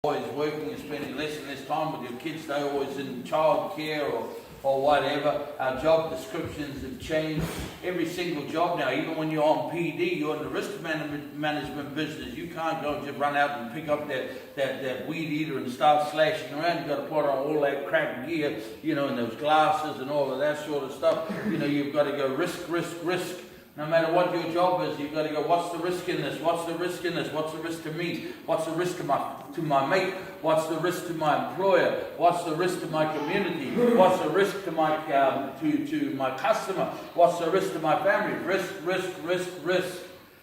always working and spending less and less time with your kids. They're always in childcare or whatever. Our job descriptions have changed. Every single job now, even when you're on PD, you're in the risk management business. You can't go and just run out and pick up that weed eater and start slashing around. You've got to put on all that crap gear, and those glasses and all of that sort of stuff. You've got to go risk. No matter what your job is, you've got to go, what's the risk in this? What's the risk in this? What's the risk to me? What's the risk to my mate? What's the risk to my employer? What's the risk to my community? What's the risk to my to my customer? What's the risk to my family? Risk.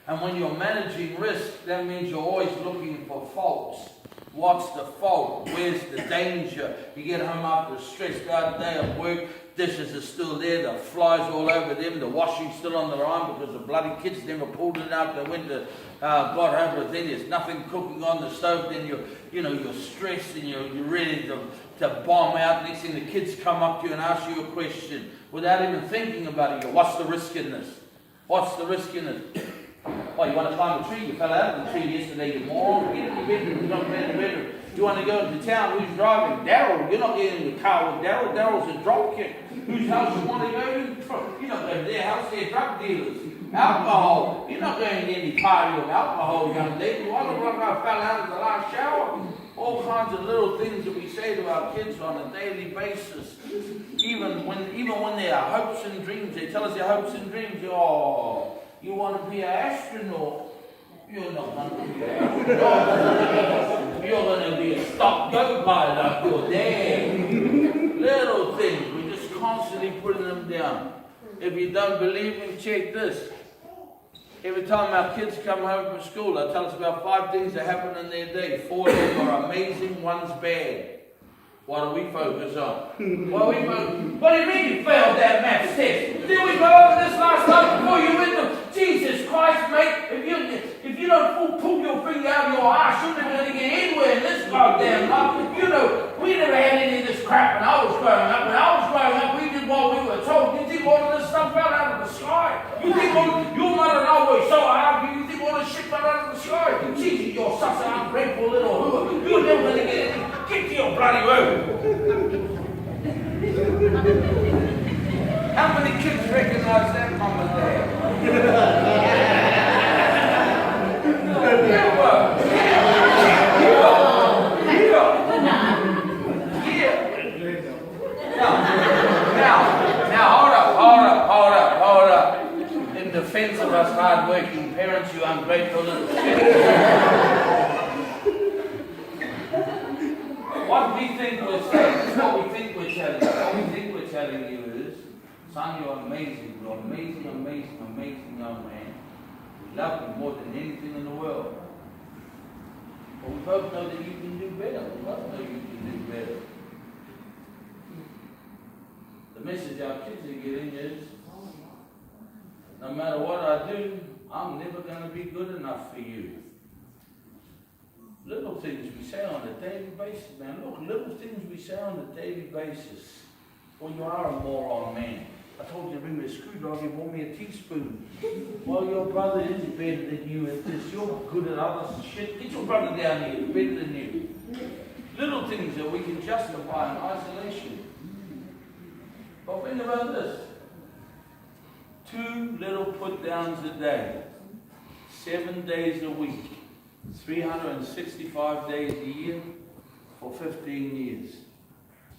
And when you're managing risk, that means you're always looking for faults. What's the fault? Where's the danger? You get home after a stressed out day at work, dishes are still there, the flies all over them, the washing's still on their arm because the bloody kids never pulled it out the window. God help us, then there's nothing cooking on the stove, then you're stressed and you're ready to bomb out. Next thing the kids come up to you and ask you a question without even thinking about it. You go, what's the risk in this? What's the risk in it? Oh, you want to climb a tree? You fell out of the tree yesterday, you moron. Get in your bedroom. You don't in the bedroom. You want to go to town? Who's driving? Daryl. You're not getting in the car with Daryl. Daryl's a drop kick. Whose house you want to go to? You're not going to their house. They're drug dealers. Alcohol. You're not going to any party with alcohol, young lady. Why the fuck I fell out of the last shower? All kinds of little things that we say to our kids on a daily basis. Even when they are hopes and dreams, they tell us their hopes and dreams. Oh, you want to be an astronaut? You're not going to be an astronaut. You're going to be a stop-go pilot. You're there. Little things. We're just constantly putting them down. If you don't believe me, check this. Every time our kids come home from school, they tell us about 5 things that happen in their day. 4 of them are amazing, 1's bad. What do we focus on? What do you mean you failed that maths test? Did we go over this last time before you went to Jesus Christ, mate? If you don't pull your finger out of your ass, you're never going to get anywhere in this goddamn life. We never had any of this crap when I was growing up. When I was growing up, we did what we were told. You think all of this stuff fell out of the sky? You think your mother always so hard? You think all this shit fell out of the sky? Jesus, you're such an ungrateful little hooer. You're never going to get anything. Get to your bloody room. How many kids recognize that mom and dad? Now, hold up. In defense of us hard-working parents, you ungrateful little shit. What we think we're saying, this is what we think we're telling you. What we think we're telling you is, son, you're amazing. You're amazing young man. We love you more than anything in the world. But we both know that you can do better. We both know you can do better. The message our kids are getting is, no matter what I do, I'm never going to be good enough for you. Little things we say on a daily basis, man. Look, little things we say on a daily basis. Well, you are a moron, man. I told you to bring me a screwdriver, you brought me a teaspoon. Well, your brother is better than you at this. You're good at other shit. Get your brother down here, he's better than you. Little things that we can justify in isolation. But think about this. 2 little put-downs a day. 7 days a week. 365 days a year for 15 years.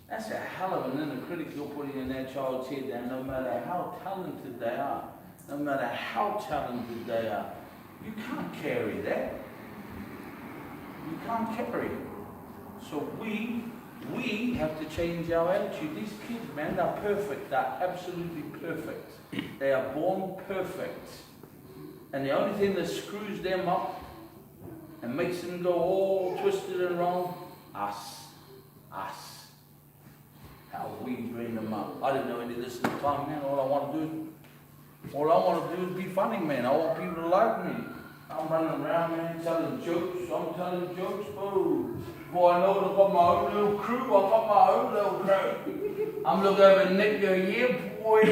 That's a hell of an inner critic you're putting in that child's head, and no matter how talented they are, you can't carry that. You can't carry it. So we have to change our attitude. These kids, man, they're perfect. They're absolutely perfect. They are born perfect. And the only thing that screws them up and makes them go all twisted and wrong, us. How we bring them up. I didn't know any of this at the time, man. All I want to do is be funny, man. I want people to like me. I'm running around, man, telling jokes. Oh, boy, I know I've got my own little crew. I'm looking over Nick go, yeah, boy,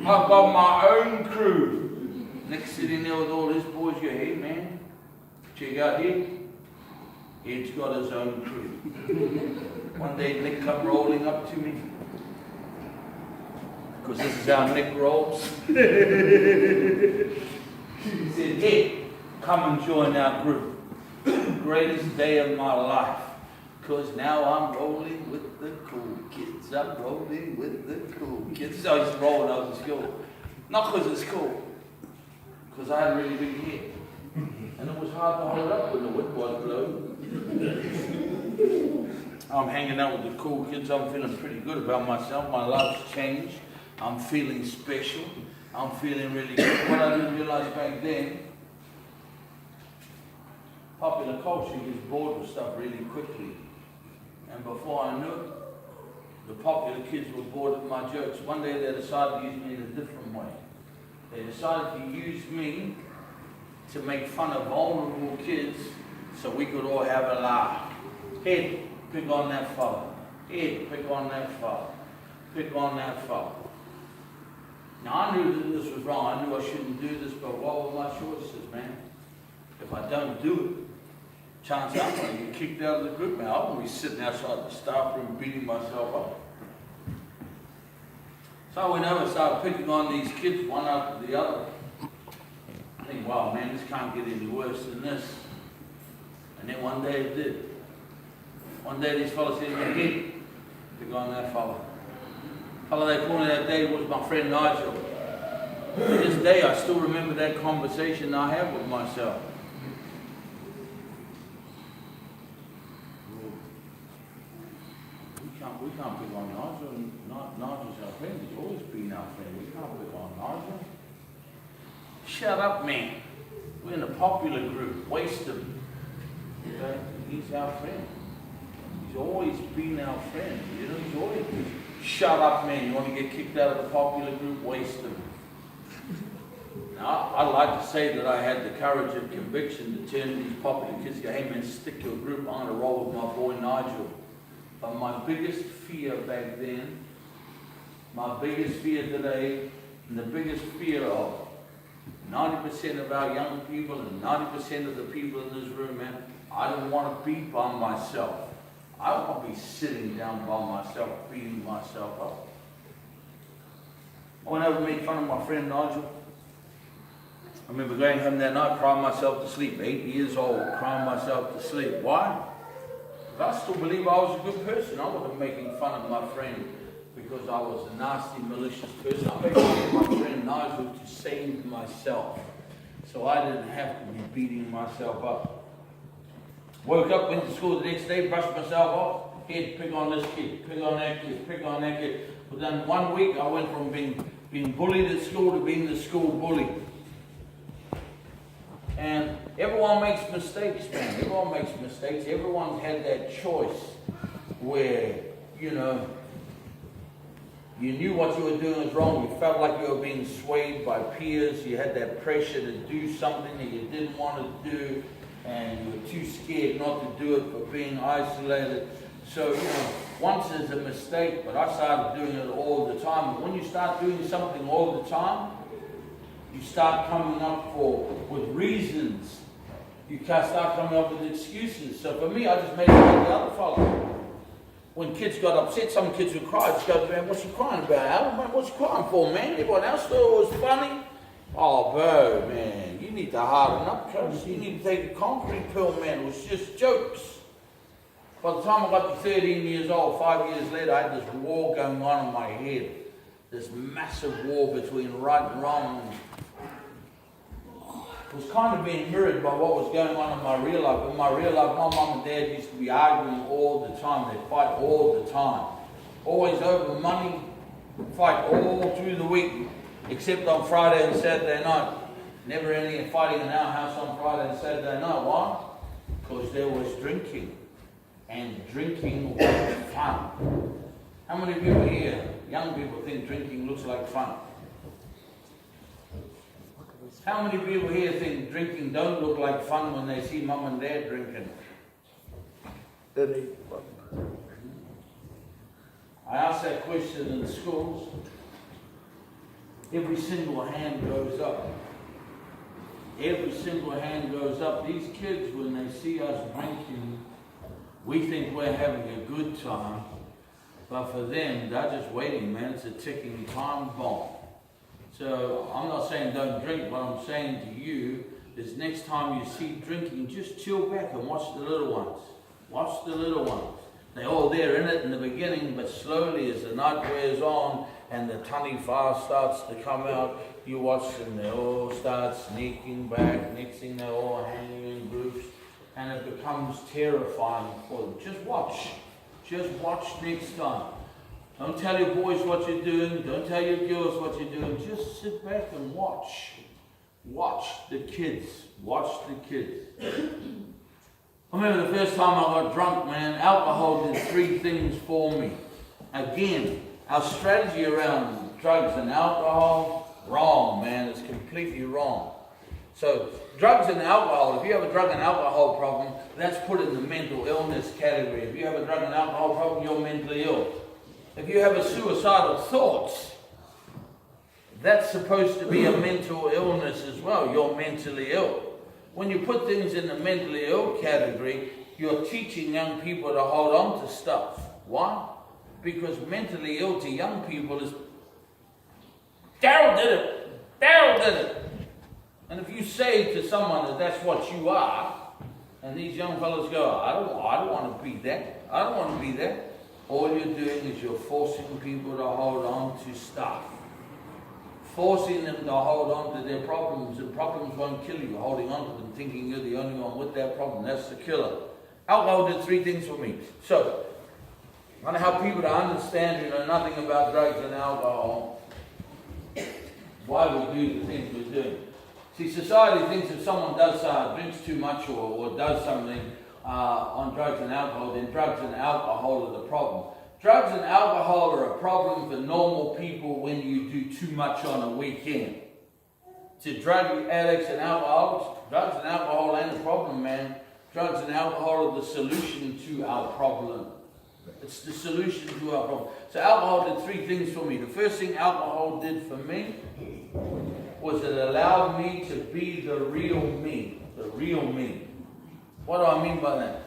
I've got my own crew. Nick's sitting there with all his boys go, hey, man, check out here. Ed's got his own crew. One day Nick come rolling up to me, because this is how Nick rolls. He said, Ed, come and join our group. Greatest day of my life. Because now I'm rolling with the cool kids. I'm rolling with the cool kids. So I used to roll when I was in school. Not because it's cool. Because I had a really big head. And it was hard to hold up when the wind was blowing. I'm hanging out with the cool kids. I'm feeling pretty good about myself. My life's changed. I'm feeling special. I'm feeling really good. What I didn't realize back then, popular culture gets bored with stuff really quickly. And before I knew it, the popular kids were bored of my jokes. One day they decided to use me in a different way. They decided to use me to make fun of vulnerable kids so we could all have a laugh. Ed, pick on that fella. Ed, pick on that fella. Pick on that fella. Now I knew that this was wrong. I knew I shouldn't do this, but what were my choices, man? If I don't do it, chance I'm going to get kicked out of the group, man. I won't be sitting outside the staff room beating myself up. So I went over and started picking on these kids one after the other. I think, wow, man, this can't get any worse than this. And then one day it did. One day these fellas said, hey, pick on that fella. The fella they called me that day was my friend Nigel. To this day, I still remember that conversation I had with myself. We can't pick on Nigel. Nigel's our friend. He's always been our friend. We can't pick on Nigel. Shut up, man. We're in a popular group. Waste him. Okay? He's our friend. He's always been our friend. You know, he's always been. Shut up, man. You want to get kicked out of the popular group? Waste him. Now, I'd like to say that I had the courage and conviction to turn to these popular kids and go, hey, man, stick your group. I'm going to roll with my boy Nigel. But my biggest fear back then, my biggest fear today, and the biggest fear of 90% of our young people and 90% of the people in this room, man, I don't want to be by myself. I don't want to be sitting down by myself, beating myself up. I went over and made fun of my friend Nigel. I remember going home that night, crying myself to sleep. 8 years old, crying myself to sleep. Why? I still believe I was a good person. I wasn't making fun of my friend because I was a nasty, malicious person. I made fun of my friend Nigel to save myself. So I didn't have to be beating myself up. Woke up, went to school the next day, brushed myself off. Head, pick on this kid, pick on that kid, pick on that kid. Within 1 week, I went from being bullied at school to being the school bully. And everyone makes mistakes, man. Everyone makes mistakes. Everyone's had that choice where, you know, you knew what you were doing was wrong. You felt like you were being swayed by peers. You had that pressure to do something that you didn't want to do. And you were too scared not to do it for being isolated. So, you know, once is a mistake, but I started doing it all the time. And when you start doing something all the time, you start coming up with reasons. You can't start coming up with excuses. So for me, I just made it like the other fellow. When kids got upset, some kids would cry. I just go, man, what's you crying about, Alan? Man, what's you crying for, man? Everyone else thought it was funny. Oh, bro, man, you need to harden up, cuz. You need to take a concrete pill, man. It was just jokes. By the time I got to 13 years old, 5 years later, I had this war going on in my head. This massive war between right and wrong. It was kind of being mirrored by what was going on in my real life. In my real life, my mum and dad used to be arguing all the time. They'd fight all the time. Always over money, fight all through the week, except on Friday and Saturday night. Never any fighting in our house on Friday and Saturday night. Why? Because there was drinking. And drinking was fun. How many people here, young people, think drinking looks like fun? How many people here think drinking don't look like fun when they see mum and dad drinking? I ask that question in schools. Every single hand goes up. Every single hand goes up. These kids, when they see us drinking, We think we're having a good time, but for them, they're just waiting, man. It's a ticking time bomb. So I'm not saying don't drink. What I'm saying to you is next time you see drinking, just chill back and watch the little ones. Watch the little ones. They're all there in it in the beginning, but slowly as the night wears on and the tunny fire starts to come out, you watch them, they all start sneaking back. Next thing they're all hanging in groups, and it becomes terrifying for them. Just watch. Just watch next time. Don't tell your boys what you're doing. Don't tell your girls what you're doing. Just sit back and watch. Watch the kids. Watch the kids. I remember the first time I got drunk, man, alcohol did 3 things for me. Again, our strategy around drugs and alcohol, wrong, man. It's completely wrong. So, drugs and alcohol, if you have a drug and alcohol problem, that's put in the mental illness category. If you have a drug and alcohol problem, you're mentally ill. If you have a suicidal thoughts, that's supposed to be a mental illness as well. You're mentally ill. When you put things in the mentally ill category, you're teaching young people to hold on to stuff. Why? Because mentally ill to young people is, Daryl did it. Daryl did it. And if you say to someone that that's what you are, and these young fellows go, I don't want to be that. I don't want to be that. All you're doing is you're forcing people to hold on to stuff. Forcing them to hold on to their problems, and problems won't kill you. Holding on to them, thinking you're the only one with that problem, that's the killer. Alcohol did 3 things for me. So, I want to help people to understand, nothing about drugs and alcohol, why we do the things we're doing. See, society thinks if someone does drinks too much or does something on drugs and alcohol, then drugs and alcohol are the problem. Drugs and alcohol are a problem for normal people when you do too much on a weekend. To drug addicts and alcoholics, drugs and alcohol ain't a problem, man. Drugs and alcohol are the solution to our problem. It's the solution to our problem. So alcohol did 3 things for me. The first thing alcohol did for me was it allowed me to be the real me. The real me. What do I mean by that?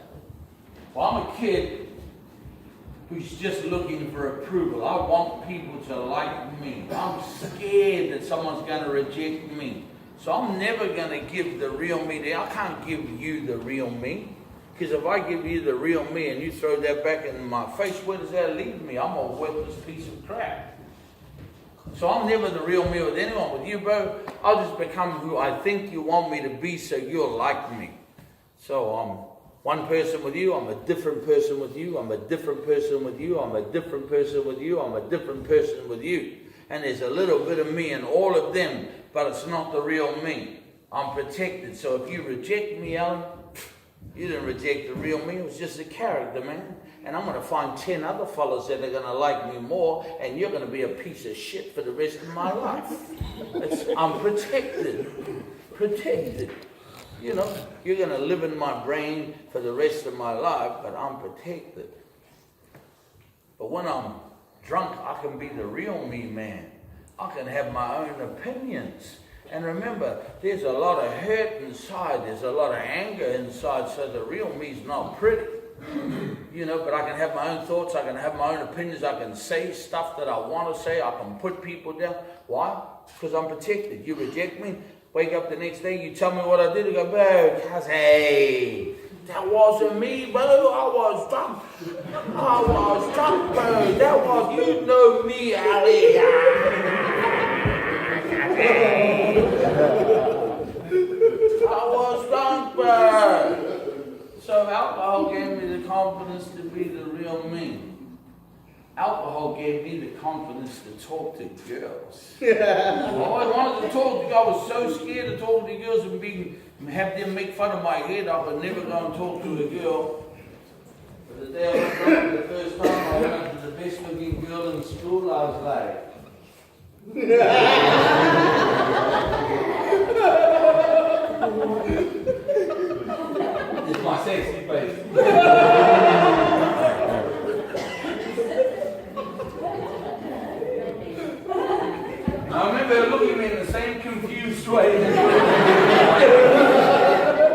Well, I'm a kid who's just looking for approval. I want people to like me. I'm scared that someone's going to reject me. So I'm never going to give the real me. I can't give you the real me. Because if I give you the real me and you throw that back in my face, where does that leave me? I'm a worthless piece of crap. So I'm never the real me with anyone. With you, bro, I'll just become who I think you want me to be so you'll like me. So I'm one person with you, I'm a different person with you, I'm a different person with you, I'm a different person with you, I'm a different person with you. And there's a little bit of me in all of them, but it's not the real me. I'm protected. So if you reject me, Alan, you didn't reject the real me, it was just a character, man. And I'm going to find 10 other fellas that are going to like me more, and you're going to be a piece of shit for the rest of my life. I'm protected. Protected. You're going to live in my brain for the rest of my life, but I'm protected. But when I'm drunk, I can be the real me, man. I can have my own opinions. And remember, there's a lot of hurt inside. There's a lot of anger inside, so the real me's not pretty. But I can have my own thoughts. I can have my own opinions. I can say stuff that I want to say. I can put people down. Why? Because I'm protected. You reject me, wake up the next day, you tell me what I did, I go, bro, hey, that wasn't me, bro. I was drunk, bro. That was, me, Ali. I was drunk, bro. So alcohol gave me the confidence to be the real me. Alcohol gave me the confidence to talk to girls. I wanted to talk to girls. I was so scared to talk to girls and have them make fun of my head. I would never go and talk to a girl. But the day I was drunk, the first time I went up to the best looking girl in school, I was like, it's my sexy face. I remember her looking at me in the same confused way.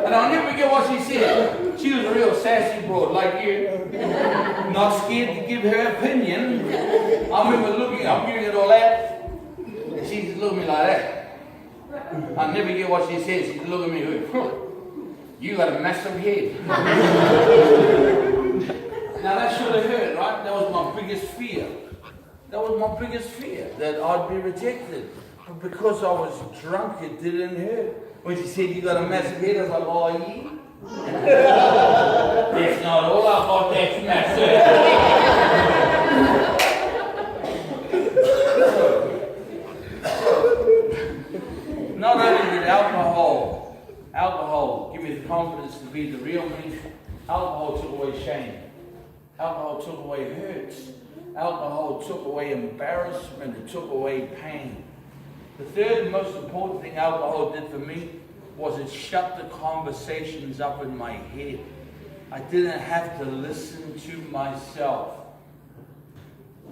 And I'll never forget what she said. She was a real sassy broad, like you. not scared to give her opinion. I remember I'm giving it all out, and she just looked at me like that. I never get what she says. She looked at me like, you got a massive head. Now that should have hurt, right? That was my biggest fear. That was my biggest fear, that I'd be rejected. But because I was drunk, it didn't hurt. When she said, you got a massive head, I was like, oh, yeah. That's not all I got, that's massive. Not only did alcohol give me the confidence to be the real me, alcohol took away shame. Alcohol took away hurts. Alcohol took away embarrassment. It took away pain. The third and most important thing alcohol did for me was it shut the conversations up in my head. I didn't have to listen to myself.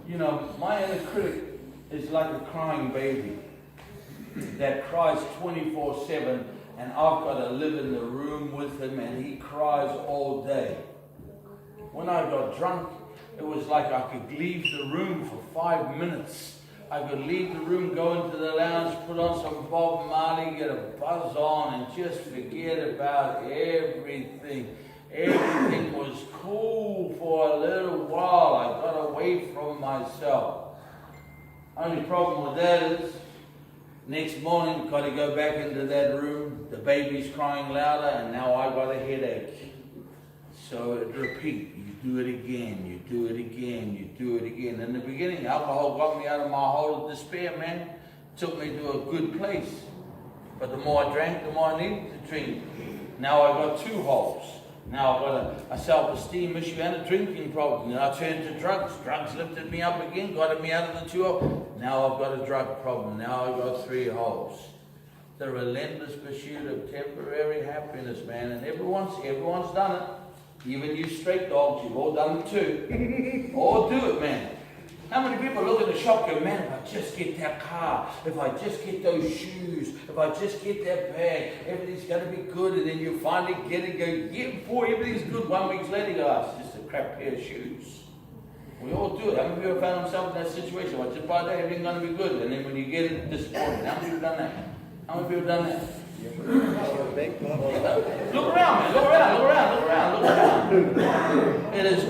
You know, my inner critic is like a crying baby that cries 24/7, and I've got to live in the room with him, and he cries all day. When I got drunk, it was like I could leave the room for 5 minutes. I could leave the room, go into the lounge, put on some Bob Marley, get a buzz on, and just forget about everything. Everything was cool for a little while. I got away from myself. Only problem with that is, next morning, got to go back into that room. The baby's crying louder, and now I got a headache. So it repeat. You do it again, you do it again, you do it again. In the beginning, alcohol got me out of my hole of despair, man. It took me to a good place. But the more I drank, the more I needed to drink. Now I got 2 holes. Now I've got a self-esteem issue and a drinking problem. Then I turned to drugs. Drugs lifted me up again, got me out of the 2 holes. Now I've got a drug problem. Now I've got 3 holes. The relentless pursuit of temporary happiness, man. And everyone's done it. Even you straight dogs, you've all done it too. All do it, man. How many people look at the shop and go, man, if I just get that car, if I just get those shoes, if I just get that bag, everything's going to be good. And then you finally get it, go, yeah, boy, everything's good. 1 week later, you go, oh, it's just a crap pair of shoes. We all do it. How many people found themselves in that situation? Well, just buy that, everything's going to be good. And then when you get it, disappointed. How many people done that? How many people done that? Look around, man. Look around. It is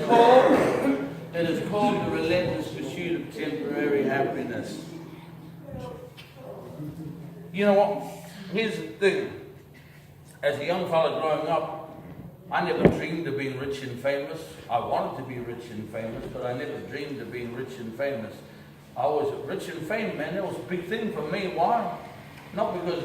called the relentless pursuit of temporary happiness. You know what? Here's the thing. As a young fella growing up, I never dreamed of being rich and famous. I wanted to be rich and famous, but I never dreamed of being rich and famous. I was rich and famous, man. That was a big thing for me. Why? Not because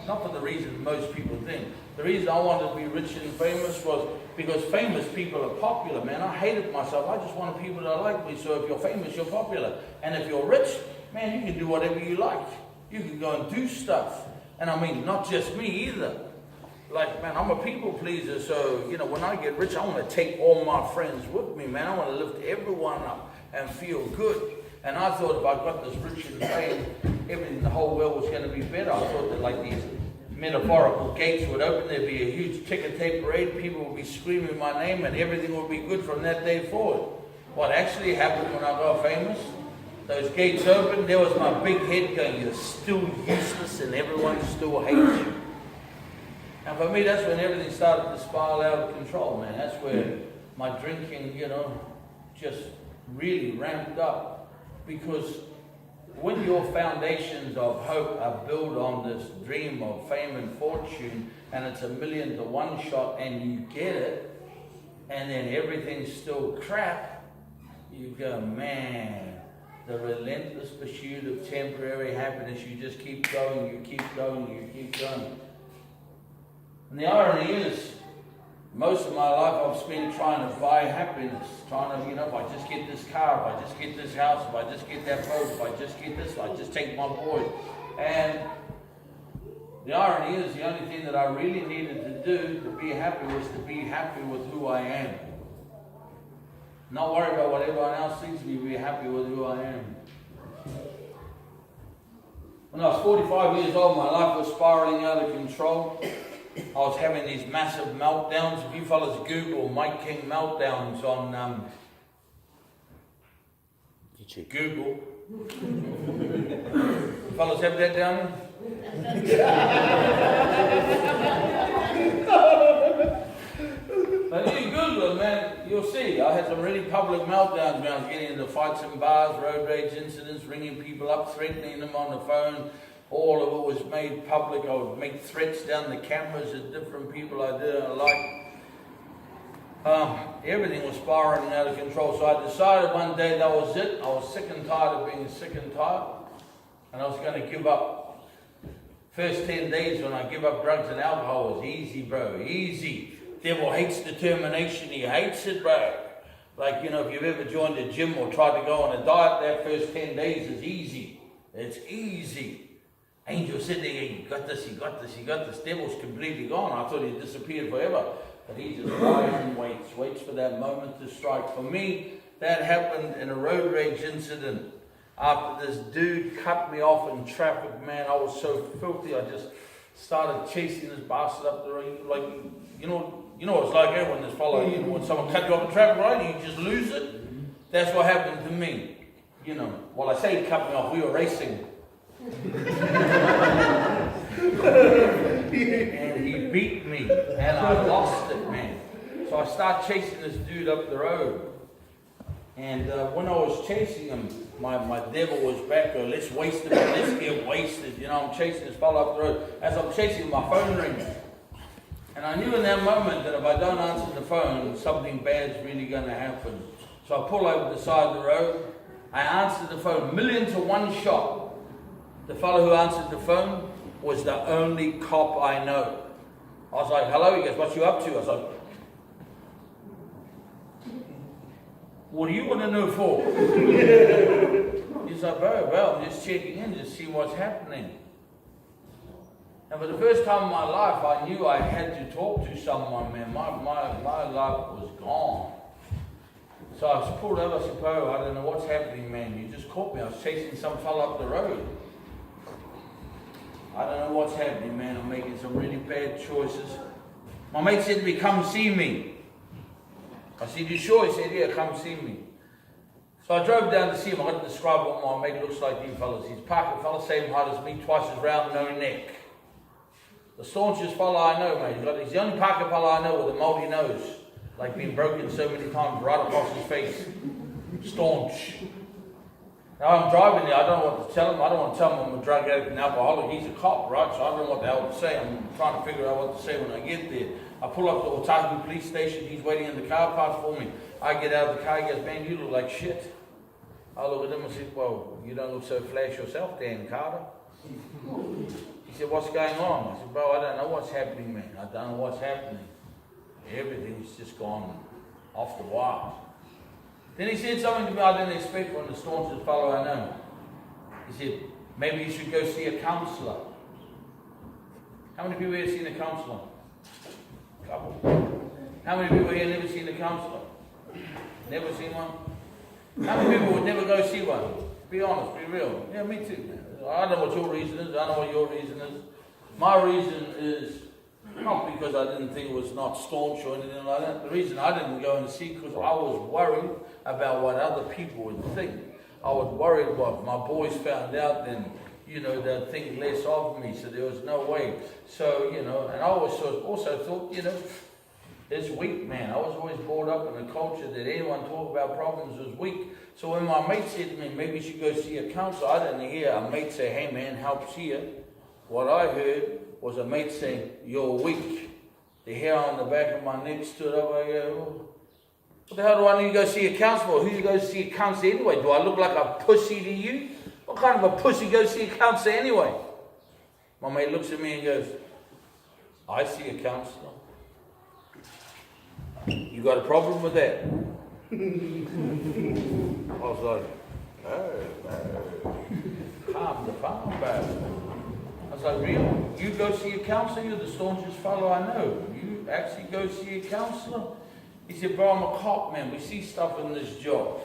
not for the reason most people think. The reason I wanted to be rich and famous was because famous people are popular, man. I hated myself. I just wanted people to like me. So if you're famous, you're popular. And if you're rich, man, you can do whatever you like. You can go and do stuff. And I mean, not just me either. Like, man, I'm a people pleaser. So, you know, when I get rich, I want to take all my friends with me, man. I want to lift everyone up and feel good. And I thought if I got this rich and fame, everything, the whole world was going to be better. I thought that like these metaphorical gates would open, there'd be a huge ticker tape parade, people would be screaming my name, and everything would be good from that day forward. What actually happened when I got famous, those gates opened, there was my big head going, you're still useless and everyone still hates you. And for me, that's when everything started to spiral out of control, man. That's where my drinking, you know, just really ramped up. Because when your foundations of hope are built on this dream of fame and fortune, and it's 1,000,000 to 1 shot, and you get it, and then everything's still crap, you go, man, the relentless pursuit of temporary happiness, you just keep going, you keep going, you keep going. And the irony is, most of my life I've spent trying to buy happiness, trying to, you know, if I just get this car, if I just get this house, if I just get that boat, if I just get this, if I just take my boys. And the irony is, the only thing that I really needed to do to be happy was to be happy with who I am. Not worry about what everyone else thinks of me, be happy with who I am. When I was 45 years old, my life was spiraling out of control. I was having these massive meltdowns. If you fellas Google Mike King meltdowns on Google. Fellas have that down But if you Google it, man, you'll see. I had some really public meltdowns when I was getting into fights in bars, road rage incidents, ringing people up, threatening them on the phone. All of it was made public. I would make threats down the cameras at different people I didn't like. Everything was spiraling out of control. So I decided one day that was it. I was sick and tired of being sick and tired. And I was going to give up. First 10 days when I give up drugs and alcohol was easy, bro. Easy. Devil hates determination. He hates it, bro. Like, you know, if you've ever joined a gym or tried to go on a diet, that first 10 days is easy. It's easy. Angel said there, you got this, you got this, you got this. Devil's completely gone. I thought he'd disappeared forever. But he just lies and waits for that moment to strike. For me, that happened in a road rage incident. After this dude cut me off in traffic, man, I was so filthy. I just started chasing this bastard up the road. Like, you know what it's like when this fellow, you know, when someone cut you off in traffic, right? You just lose it. That's what happened to me. You know, well, I say he cut me off. We were racing. And he beat me, and I lost it, man. So I started chasing this dude up the road. And when I was chasing him, my devil was back there. Let's waste him, let's get wasted. You know, I'm chasing this fellow up the road. As I'm chasing him, my phone rings. And I knew in that moment that if I don't answer the phone, something bad's really going to happen. So I pull over the side of the road. I answered the phone, million to one shot. The fellow who answered the phone was the only cop I know. I was like, hello, he goes, what you up to? I was like, what do you want to know for? He's like, bro, I'm just checking in to see what's happening. And for the first time in my life, I knew I had to talk to someone, man. My life was gone. So I was pulled over, I said, bro, I don't know what's happening, man. You just caught me. I was chasing some fella up the road. I don't know what's happening, man. I'm making some really bad choices. My mate said to me, come see me. I said, you sure? He said, yeah, come see me. So I drove down to see him. I got to describe what my mate looks like to you fellas. He's a Parker fella, same height as me, twice as round, no neck. The staunchest fella I know, mate. He's the only Parker fella I know with a moldy nose. Like being broken so many times right across his face. Staunch. Now I'm driving there, I don't know what to tell him. I don't want to tell him I'm a drug addict and alcoholic. He's a cop, right? So I don't know what the hell to say. I'm trying to figure out what to say when I get there. I pull up to Otahu police station. He's waiting in the car park for me. I get out of the car. He goes, man, you look like shit. I look at him and say, well, you don't look so flash yourself, Dan Carter. He said, what's going on? I said, bro, I don't know what's happening, man. I don't know what's happening. Everything's just gone off the wire. Then he said something to me I didn't expect from the staunchest fellow I know. He said, maybe you should go see a counsellor. How many people here seen a counsellor? A couple. How many people here never seen a counsellor? Never seen one? How many people would never go see one? Be honest, be real. Yeah, me too. I don't know what your reason is. I know what your reason is. My reason is not because I didn't think it was not staunch or anything like that. The reason I didn't go and see because I was worried about what other people would think. I was worried what my boys found out, then, you know, they'd think less of me, so there was no way. So, you know, and I also thought, you know, it's weak, man. I was always brought up in a culture that anyone talk about problems was weak. So when my mate said to me, maybe you should go see a counselor, I didn't hear a mate say, hey man, help's here. What I heard was a mate saying, you're weak. The hair on the back of my neck stood up. I go, what the hell do I need to go see a counselor for? Who you go see a counselor anyway? Do I look like a pussy to you? What kind of a pussy goes see a counselor anyway? My mate looks at me and goes, I see a counselor. You got a problem with that? I was like, calm the farm back. I was like, really? You go see a counsellor? You're the staunchest fellow I know. You actually go see a counsellor? He said, bro, I'm a cop, man. We see stuff in this job.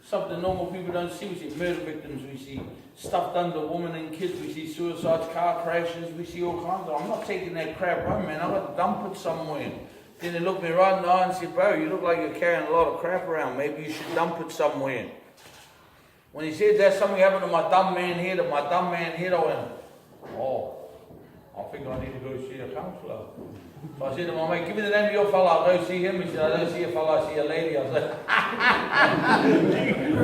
Something normal people don't see. We see murder victims, we see stuff done to women and kids, we see suicides, car crashes, we see all kinds of. I'm not taking that crap home, man. I've got to dump it somewhere. Then they looked me right in the eye and said, bro, you look like you're carrying a lot of crap around. Maybe you should dump it somewhere. When he said that, something happened to my dumb man head, I went, oh, I think I need to go see a counsellor. So I said to my mate, give me the name of your fella, I'll go see him. He said, I don't see a fella, I see a lady. I was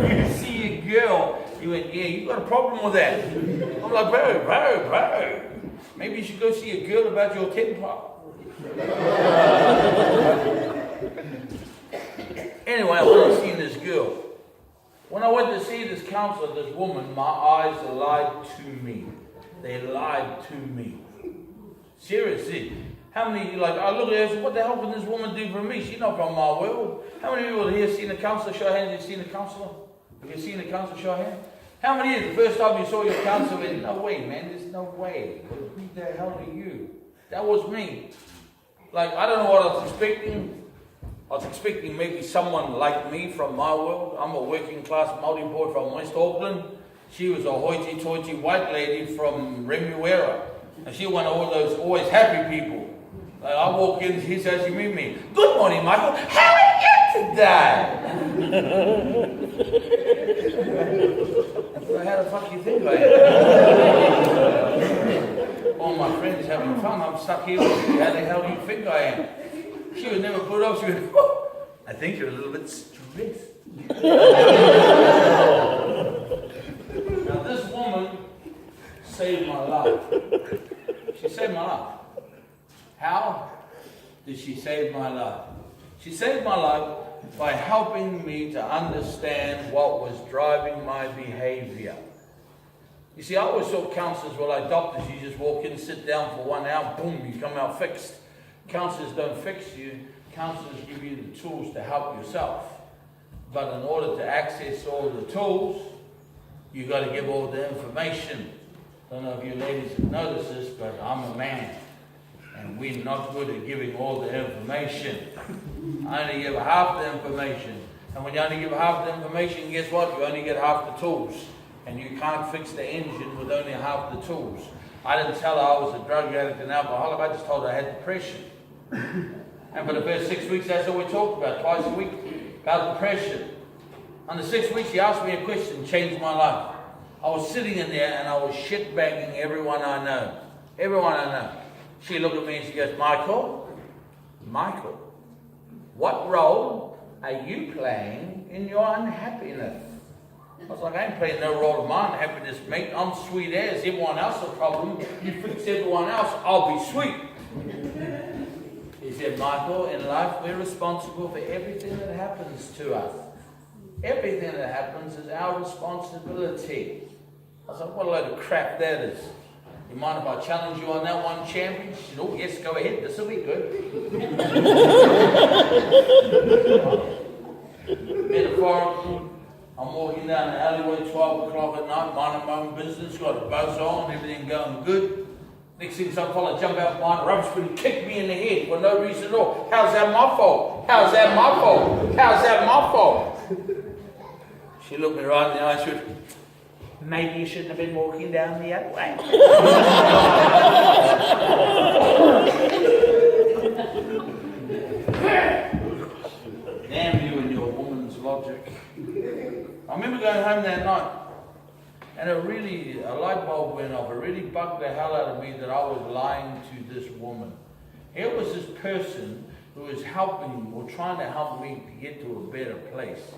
like, you see a girl? He went, yeah, you got a problem with that. I'm like, bro. Maybe you should go see a girl about your temper. Anyway, I went to see this girl. When I went to see this counselor, this woman, my eyes lied to me. They lied to me. Seriously. How many of you like, I look at her and say, what the hell can this woman do for me? She's not from my world. How many people here seen a counselor? Show hands, you've seen a counselor? Have you seen a counselor? Show hands. How many of you, the first time you saw your counselor, went, no way, man, there's no way. Who the hell are you? That was me. Like, I don't know what I was expecting. I was expecting maybe someone like me from my world. I'm a working class Māori boy from West Auckland. She was a hoity-toity white lady from Remuera. And she one of all those always happy people. Like I walk in, he says, you meet me. Good morning, Michael. How are you today? Well, how the fuck you think I am? All my friends having fun. I'm stuck here with you. How the hell do you think I am? She would never put up. She would, oh, I think you're a little bit stressed. Now this woman saved my life. She saved my life. How did she save my life? She saved my life by helping me to understand what was driving my behavior. You see, I always thought counselors were like doctors. You just walk in, sit down for 1 hour, boom, you come out fixed. Counselors don't fix you. Counselors give you the tools to help yourself. But in order to access all the tools, you've got to give all the information. I don't know if you ladies have noticed this, but I'm a man. And we're not good at giving all the information. I only give half the information. And when you only give half the information, guess what? You only get half the tools. And you can't fix the engine with only half the tools. I didn't tell her I was a drug addict and alcoholic. I just told her I had depression. And for the first 6 weeks, that's all we talked about, twice a week, about depression. On the 6th week, she asked me a question, changed my life. I was sitting in there and I was shit-bagging everyone I know. Everyone I know. She looked at me and she goes, Michael, what role are you playing in your unhappiness? I was like, I ain't playing no role of my unhappiness, mate. I'm sweet as. Everyone else has a problem. You fix everyone else, I'll be sweet. He said, Michael, in life we're responsible for everything that happens to us. Everything that happens is our responsibility. I was like, what a load of crap that is. You mind if I challenge you on that one, champion? She said, oh yes, go ahead, this will be good. Metaphorically, I'm walking down the alleyway 12 o'clock at night, minding my own business, got a buzz on, everything going good. Next thing some fella jump out behind a rubbish bin and kick me in the head for no reason at all. How's that my fault? How's that my fault? How's that my fault? She looked me right in the eye and she went, maybe you shouldn't have been walking down the other way. Damn you and your woman's logic. I remember going home that night and a light bulb went off. It really bugged the hell out of me that I was lying to this woman. Here was this person who was helping or trying to help me to get to a better place.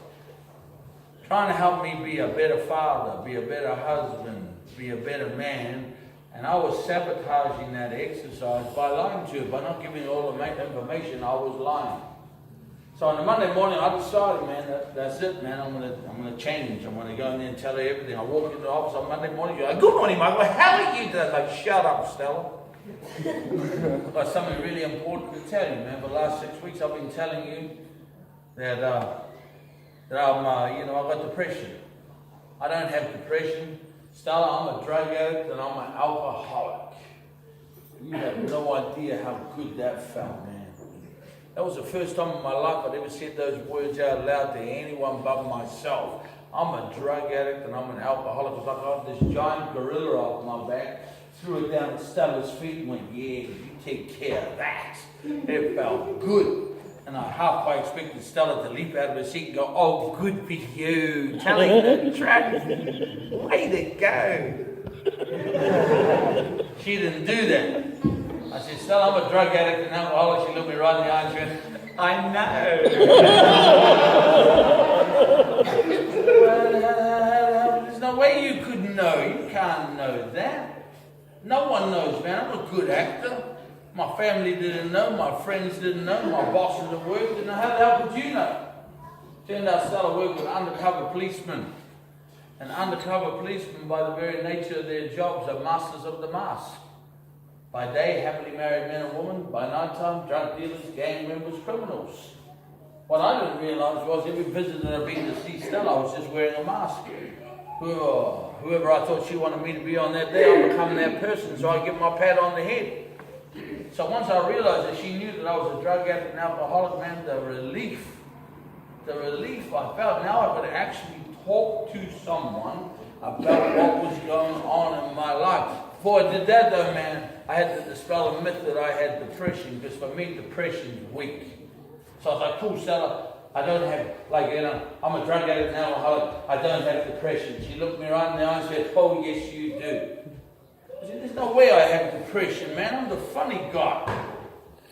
Trying to help me be a better father, be a better husband, be a better man. And I was sabotaging that exercise by lying to her, by not giving all the information. I was lying. So on the Monday morning, I decided, man, that's it, man. I'm gonna change. I'm gonna go in there and tell her everything. I walk into the office on Monday morning. She's like, good morning, Michael. How are you today? Like, shut up, Stella. I've got something really important to tell you, man. For the last 6 weeks, I've been telling you that I'm, I've got depression. I don't have depression. Stella, I'm a drug addict and I'm an alcoholic. You have no idea how good that felt, man. That was the first time in my life I'd ever said those words out loud to anyone but myself. I'm a drug addict and I'm an alcoholic. It was like I had this giant gorilla off my back, threw it down at Stella's feet and went, yeah, you take care of that. It felt good. And I halfway expected Stella to leap out of her seat and go, oh, good for you, telling the truth. Way to go. She didn't do that. I said, Stella, I'm a drug addict and alcoholic. She looked me right in the eye and she went, I know. Well, there's no way you could know. You can't know that. No one knows, man. I'm a good actor. My family didn't know, my friends didn't know, my bosses at work didn't know. How the hell could you know? Turned out Stella worked with undercover policemen. And undercover policemen, by the very nature of their jobs, are masters of the mask. By day, happily married men and women. By night time, drug dealers, gang members, criminals. What I didn't realise was every visit that I'd been to see Stella, I was just wearing a mask. Whoever I thought she wanted me to be on that day, I become that person, so I get my pat on the head. So once I realized that she knew that I was a drug addict and alcoholic, man, the relief I felt. Now I could actually talk to someone about what was going on in my life. Before I did that though, man, I had to dispel a myth that I had depression, because for me, depression's weak. So I was like, cool, Stella, I don't have, I'm a drug addict and alcoholic, I don't have depression. She looked me right in the eye and said, oh yes you do. I said, there's no way I have depression, man. I'm the funny guy.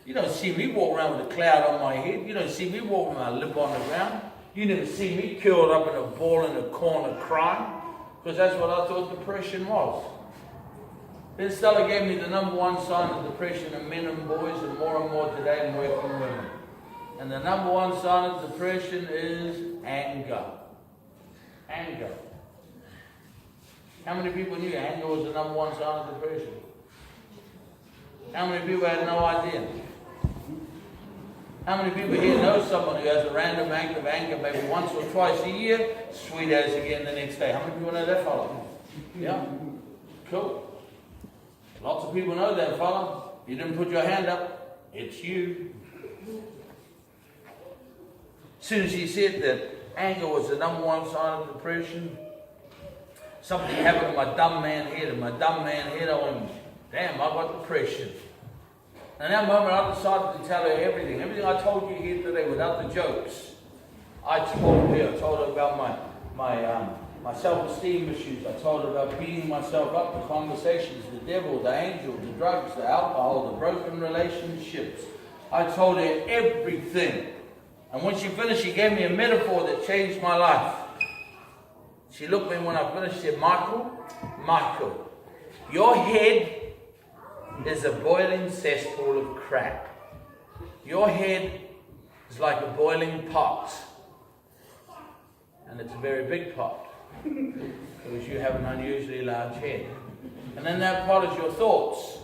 You don't see me walk around with a cloud on my head. You don't see me walk with my lip on the ground. You never see me curled up in a ball in a corner crying, because that's what I thought depression was. Then Stella gave me the number one sign of depression in men and boys, and more today in working women. And the number one sign of depression is anger. Anger. How many people knew anger was the number one sign of depression? How many people had no idea? How many people here know someone who has a random act of anger maybe once or twice a year, sweet as again the next day? How many people know that fellow? Yeah? Cool. Lots of people know that fellow. You didn't put your hand up, it's you. As soon as he said that anger was the number one sign of depression, something happened in my dumb man head. In my dumb man head, I went, damn, I got depression. And that moment, I decided to tell her everything. Everything I told you here today, without the jokes. I told her about my self-esteem issues. I told her about beating myself up, the conversations, the devil, the angel, the drugs, the alcohol, the broken relationships. I told her everything. And when she finished, she gave me a metaphor that changed my life. She looked at me when I finished, she said, Michael, your head is a boiling cesspool of crap. Your head is like a boiling pot. And it's a very big pot, because you have an unusually large head. And then that pot is your thoughts.